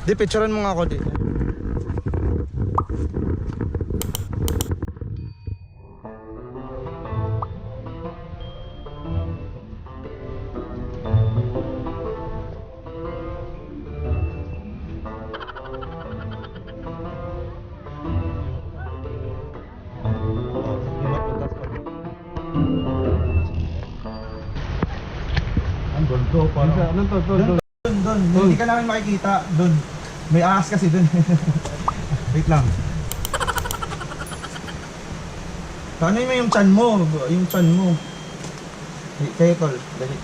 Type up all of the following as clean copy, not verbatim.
Di, picturean mo nga ako dito. Doon, hindi ka namin makikita. Doon, may ahas kasi doon. Wait lang. Paano yung chan mo? Yung chan mo. Kayo tol, dali.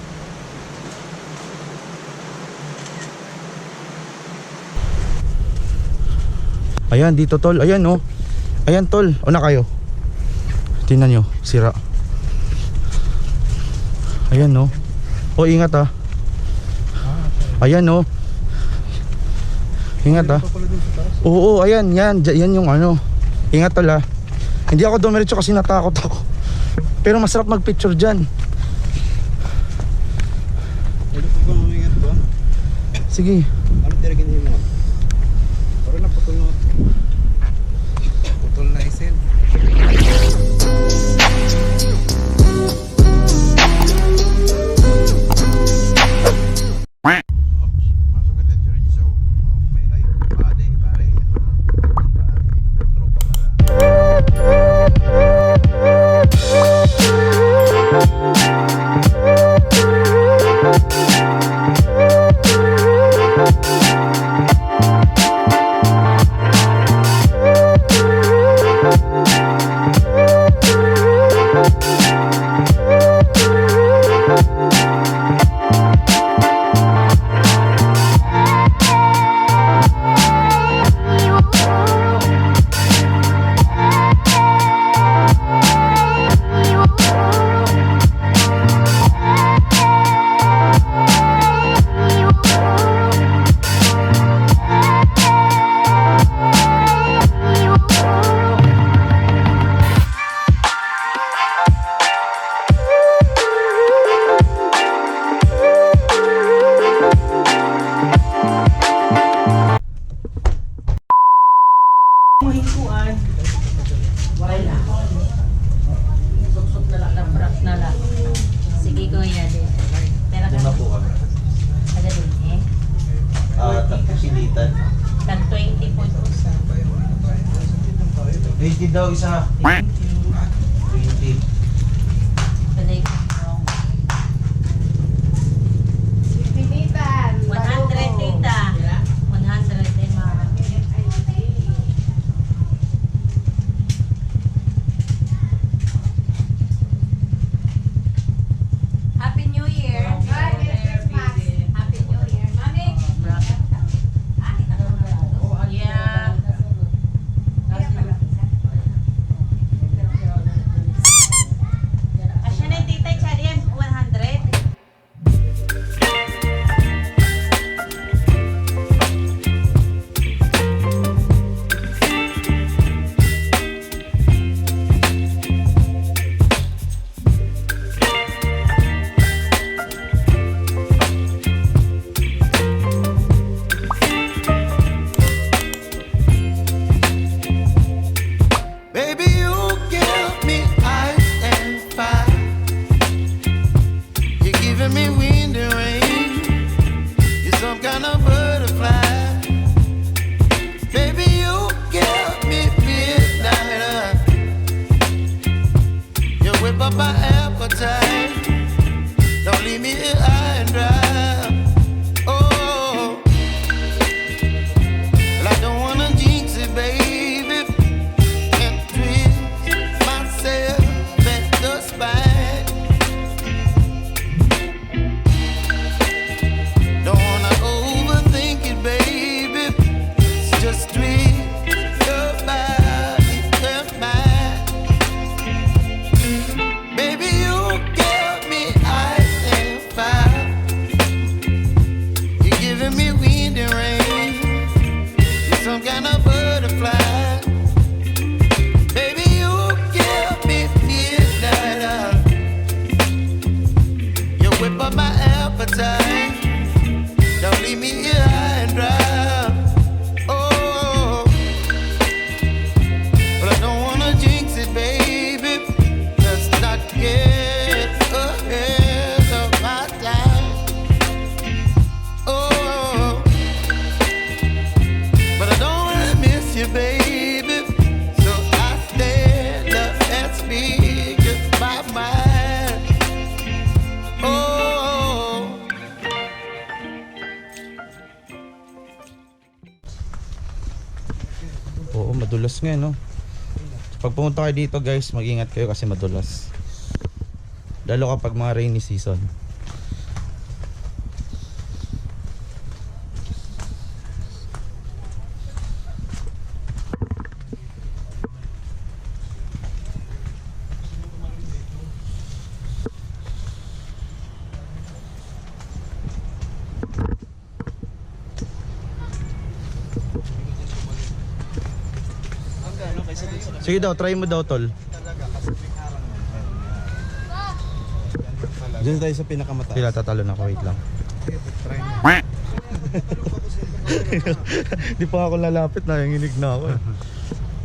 Ayan, dito tol. Ayan oh. Ayan tol. O na kayo. Tingnan nyo, sira. Ayan oh. O ingat ah. Ayan oh. Ingat ah. Oo, ayan, yan yung ano. Ingat tol ah. Hindi ako dumiretso kasi natakot ako. Pero masarap mag-picture diyan. Sige. Ano tirigin mo? Para na putol na. Putol na isin. Daw isa 20. Pinitan. 100 tita. 100 din mama. Happy New Year. Merry Christmas. Happy New Year. Mami. Yeah. Oo, madulas nga, no? Pag pumunta kayo dito, guys, mag-ingat kayo kasi madulas. Lalo kapag mga rainy season. Sige daw, try mo daw, tol. Diyan tayo sa pinakamataas. Sila tatalo na ako, wait lang. Try mo. Di pa ako lalapit, nanginginig na ako.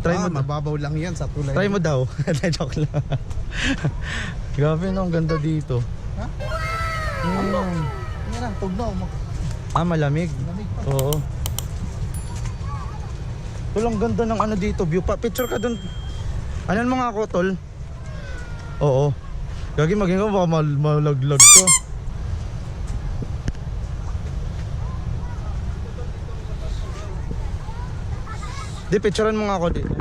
Try mo daw. Mababaw lang yan sa tulay. Try mo daw. Joke lang. Grabe no, ang ganda dito. Ha? Yan lang, tugnaw mo. Malamig. Oo. Tol, ang ganda ng ano dito, view pa. Picture ka dun. Anan mo nga ako, tol? Oo. Gagi maging ka, baka malaglag ko. Di, picturean mo nga ako dito.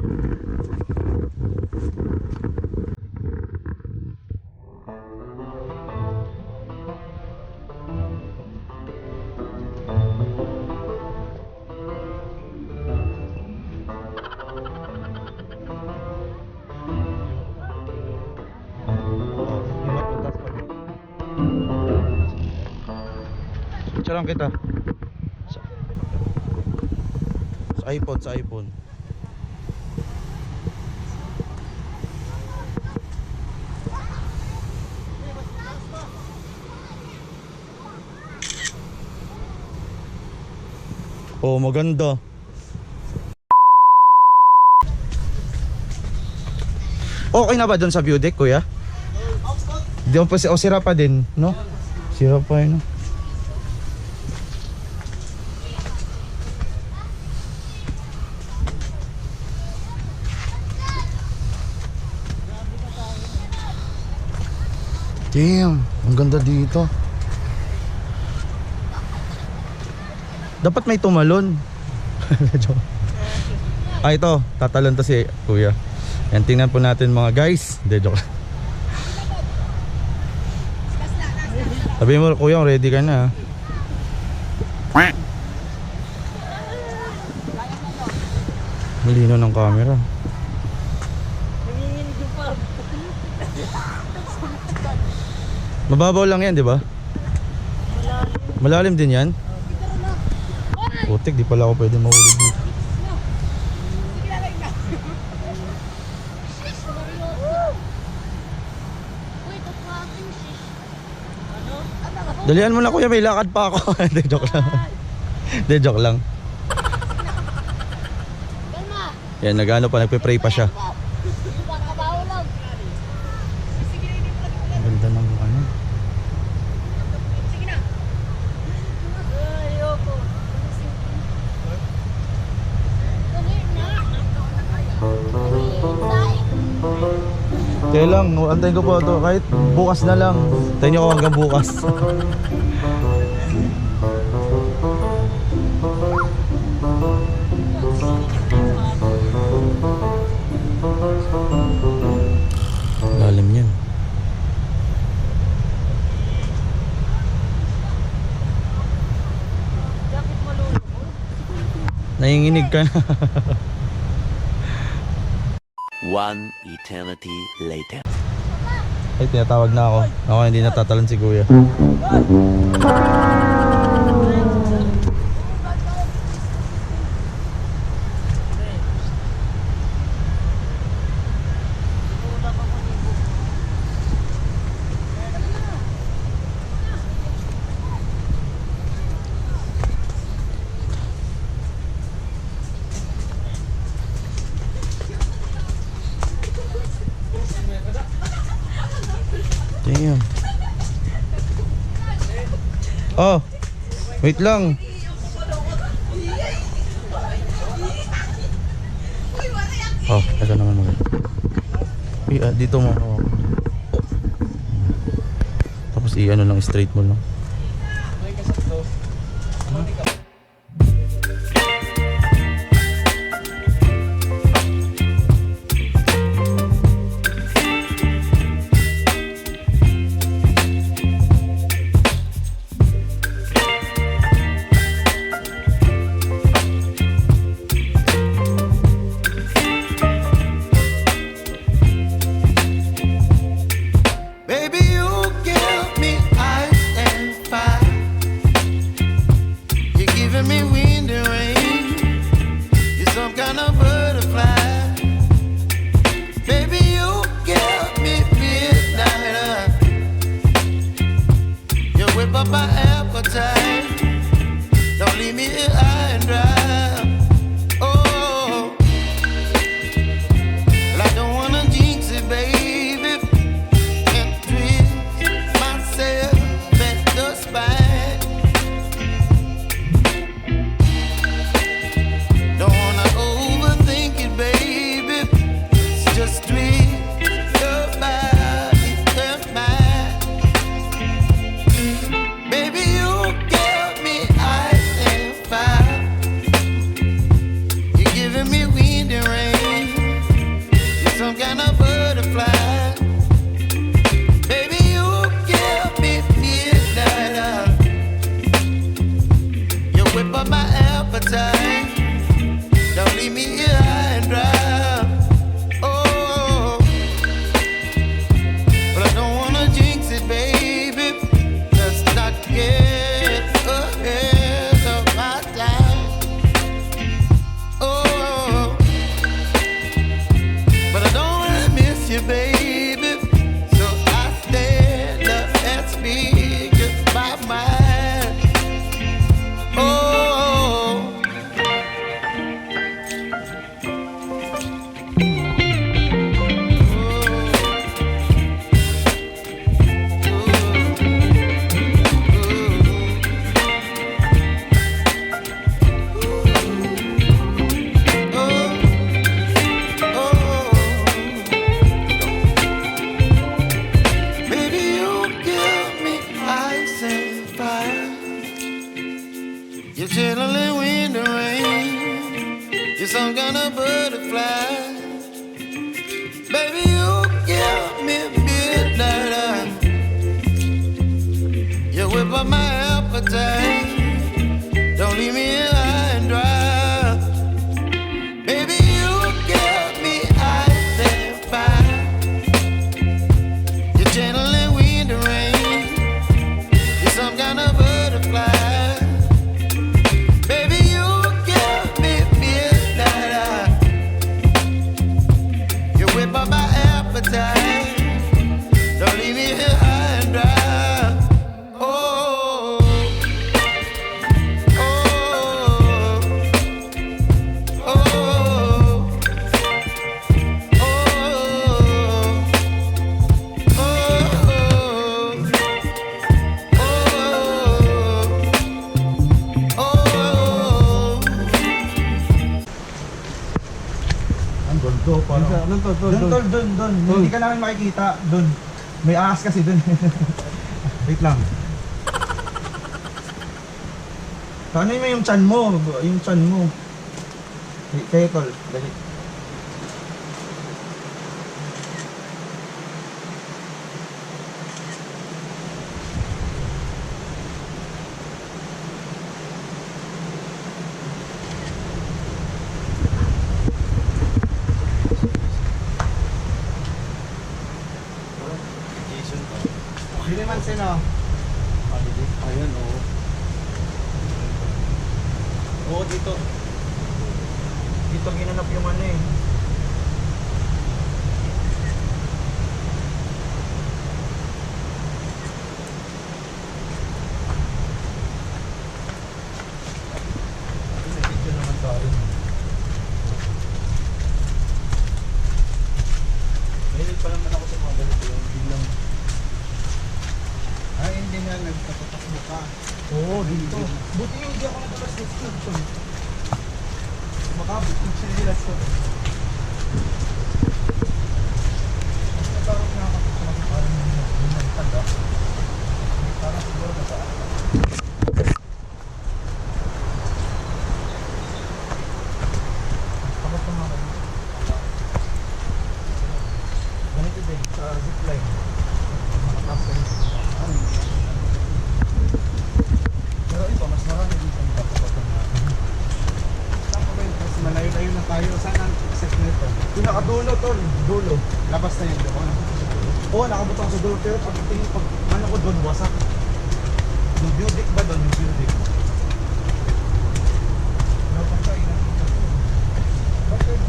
Picturean kita. Sa iPhone. Oh, maganda. Okay na ba doon sa view deck, kuya? Di mo pa o sira pa din, no? Sira pa yun, no? Damn, ang ganda dito. Dapat may tumalon. Ito, tatalon to si kuya. Yan, tingnan po natin mga guys. Hindi, joke. Sabi mo, kuya, ready ka na. Malino ng camera. Mababaw lang yan, di ba? Malalim din yan. Putik, di pala ako pwede mahulog dito. Dalian mo na kuya, may lakad pa ako. Hindi, joke lang. Hindi, joke lang. Yan, nag-ano pa, nagpe-pray pa siya. Ganda ng ano. Kaya lang, antayin ko po ito kahit bukas na lang. Antayin nyo ako hanggang bukas. Lalim yan. Nanginginig ka na. One eternity later. Ay, tinatawag na ako. Ako hindi natatalon si kuya. Damn. Oh, wait lang. Oh, ito naman maganda. Dito mo. Oh. Tapos i-ano lang, straight mo lang. leave me here high and dry. Oh, well, I don't wanna jinx it, baby, and twist myself at the spine. Don't wanna overthink it, baby. It's just twist your body and mine. Baby, you give me ice and fire. You're giving me wind and rain. You're some kind of butterfly. Baby, you give me midnight. You whip up my appetite. Don't leave me here high and dry. Oh, but I don't wanna jinx it, baby. Let's not get ahead of my time. Oh, but I don't wanna miss you, baby. So I stand up and speak just my mind. Oh. Baby, you give me ice and fire. You're chilling wind and rain. You're some kind of butterfly. Baby, you give me midnight. You whip up my appetite. Don't leave me here high and dry. Baby, you give me ice and fire. You're channeling wind and rain. You're some kind of butterfly. Baby, you give me midnight. You whip up my appetite. Don't leave me here high and dry. Oh, oh, oh, oh, Ang gondo, parang. Anong tol? Doon. Hindi ka namin makikita. Doon. May ahas kasi doon. Wait lang. Ano yung chan mo? Yung chan mo. Kaya tol, dali. Hindi man sino. Ayan, oo. Oo, dito. Dito ginanap yung ano eh. May video naman tayo. Mahilig pa naman ako sa mga ganito yung biglang. Ay, hindi nga nagtatakbo ka. Oo, dito. Buti yung hindi ako nagabas description. Makabot yung sinilas ko. Parang nakakapit ako parang yung nagtanda. Parang siguro na sa Pakot ko mga ganito din sa zipline. Makatapos pero ito, mas marami dito ang kapapatan natin. Saan ko ba yun? Kasi malayo-layo na tayo. Saan ang access nito? Yung nakadulo tol, dulo. Labas na yun doon. Oo, nakabutang sa dulo. Pero pagtingin, pag ano ko doon, wasak. Yung building ba doon? Yung building. Napatay na. Bakit yun?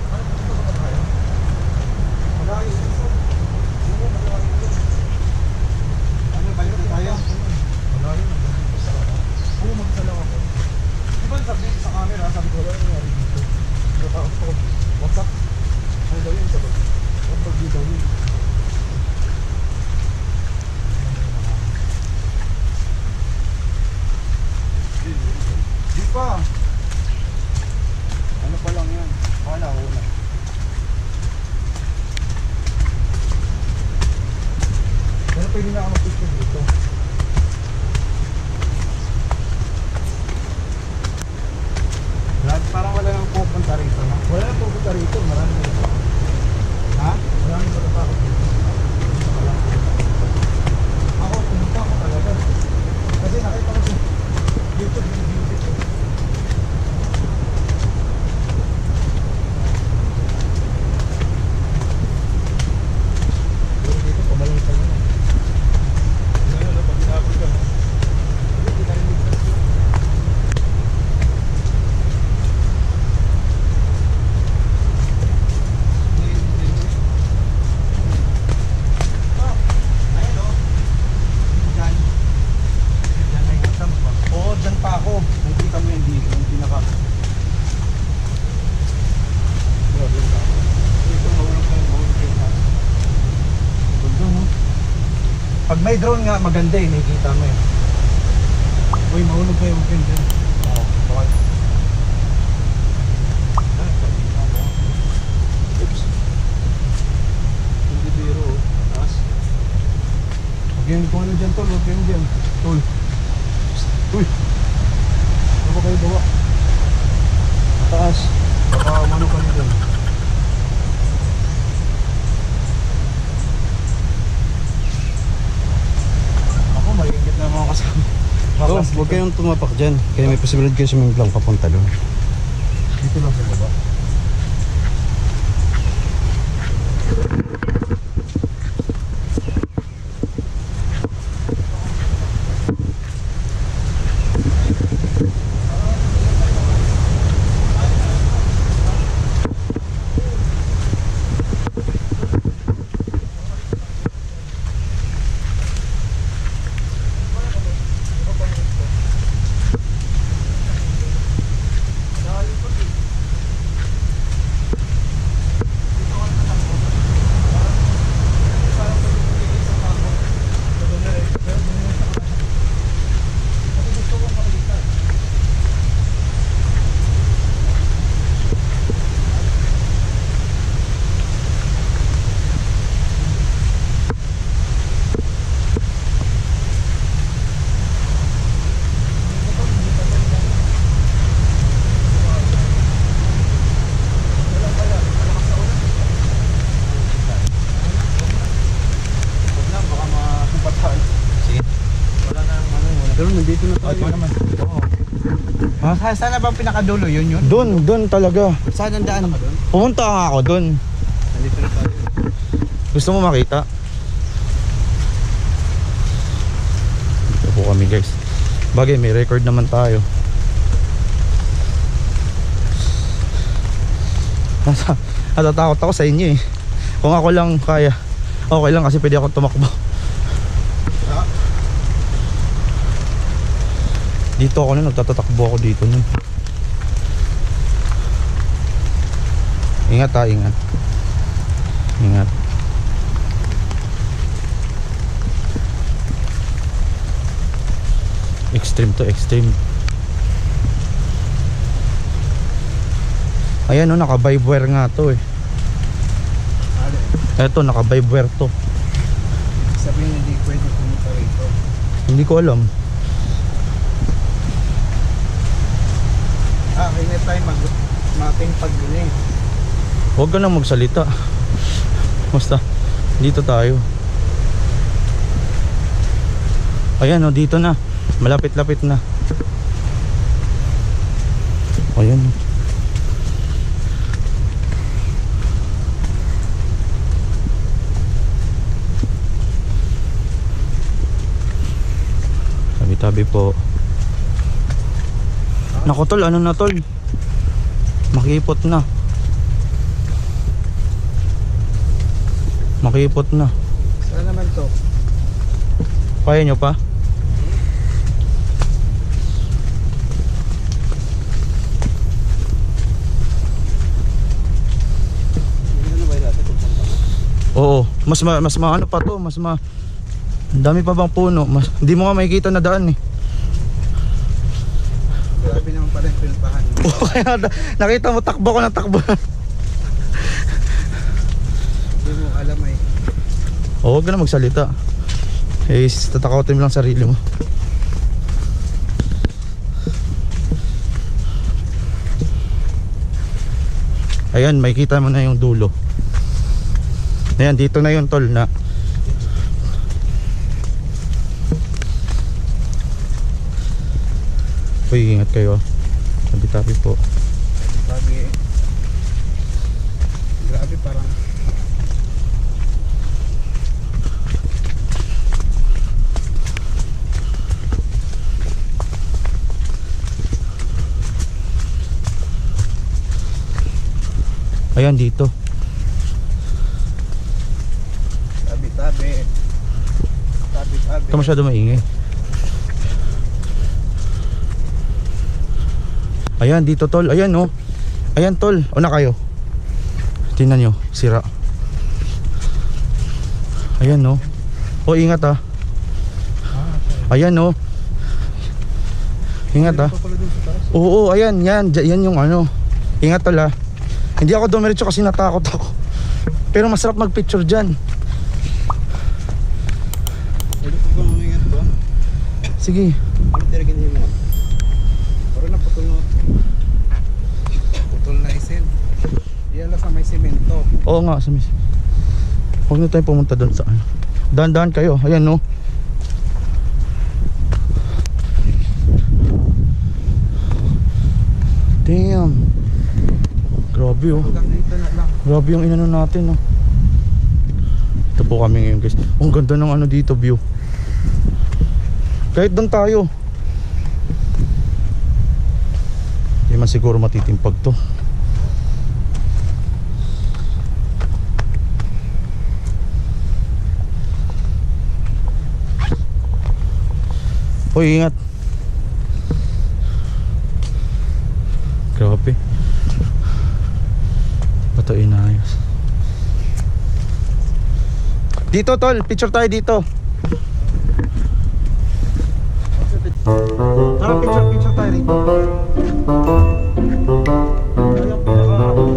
Ano ba ito ba tayo? Malayo ito. Oo, malayo ito. Ano ba yun? pa. Ano pa lang yan? Wala, una. Pero pwede na ako mag-picture dito. Parang wala nang pupunta rito, no? Wala nang pupunta rito, marami dito. Ha? Marami matatakot dito. Ako, pumunta ako talaga. Kasi nakita ko sa YouTube yung music. Pero dito, pumalang ka yun. Ano, pag inabot ka, no? Hindi tayo nagsasabi. Oo, dyan pa ako. Kung kita mo yan dito, yung pinaka. Pag may drone nga, maganda eh, nakikita mo eh. Uy, mahulog kayo, huwag yun dyan. Oo, bakit? Oops. Hindi biro, oh. Taas. Huwag yun, kung ano dyan, tol, huwag yun dyan. Tol. Uy! Ano ba kayo bawa? Taas. Baka umano ka nyo dyan. Ako, maligit na mga kasama. Oh, huwag kayong tumapak dyan. Kaya may posibilidad kayo suminglang papunta doon. Dito lang sa baba. Pero nandito na tayo. Ito naman. Oo. Saan na ba pinakadulo? Yun? Doon talaga. Saan ang daan? Pumunta nga ako doon. Nandito na tayo. Gusto mo makita? Ito po kami guys. Bagay may record naman tayo. Natatakot ako sa inyo eh. Kung ako lang kaya, okay lang kasi pwede ako tumakbo. Dito ako na, nagtatatakbo ako dito nun. Ingat ha, ingat. Ingat. Extreme to extreme. Ayan o, naka-vibe wire nga to eh. Eto, naka-vibe wire to. Sabihin hindi pwede pumunta rito. Hindi ko alam. Kaya tayo mating pagbiling. Huwag ka nang magsalita. Basta, dito tayo. Ayan o, dito na. Malapit-lapit na. Ayan. Tabi-tabi po. Naku tol, ano na tol? Makipot na. Makipot na. Saan naman to? Kaya nyo pa? Hindi na ba yung dati pupunta mo? Oo, mas ano pa to, ang dami pa bang puno, hindi mo nga makikita na daan eh. Grabe Grabe naman pala yung pinuntahan. Oo, kaya nakita mo takbo ko ng takbo. Hindi mo alam ay. Oo, huwag ka na magsalita. Eh, tatakautin mo lang sarili mo. Ayan, makikita mo na yung dulo. Ayan, dito na yung tol na. Uy, ingat kayo. Tabi-tabi po. Grabe. Grabe parang. Ayan, dito. Tabi-tabi. Tabi-tabi. Ito masyado maingay. Ayan, dito tol. Ayan oh. Ayan tol. Una kayo. Tingnan nyo. Sira. Ayan oh. Oh, ingat ah. Ayan oh. Ingat ah. Pala dun sa taas. Oo, ayan. Yan. Yan yung ano. Ingat tol ah. Hindi ako dumiretso kasi natakot ako. Pero masarap magpicture dyan. Pwede po ba mamingat ba? Sige. Ano tiragin niyo mo? Parang naputol na. Putol na isin. Iyala sa may semento. Oo nga, samis. Huwag na tayo pumunta doon sa ano. Dahan-dahan kayo. Ayan no. Damn. Grabe oh. Hanggang dito na lang. Grabe yung inano natin oh. Ito po kami ngayon guys. Oh, ang ganda ng ano dito view. Kahit doon tayo. Hindi man siguro matitimpag to. Hoy, ingat. Grabe. Ito inayos. Dito tol, picture tayo dito. Tara, picture tayo rito. Picture tayo. Picture mo ako.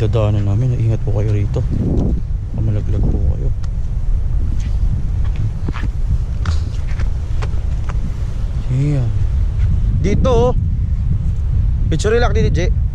dadaanan namin. Ingat po kayo rito. Pamalaglag po kayo. Yan. Dito oh. Picture relax dito, Jay.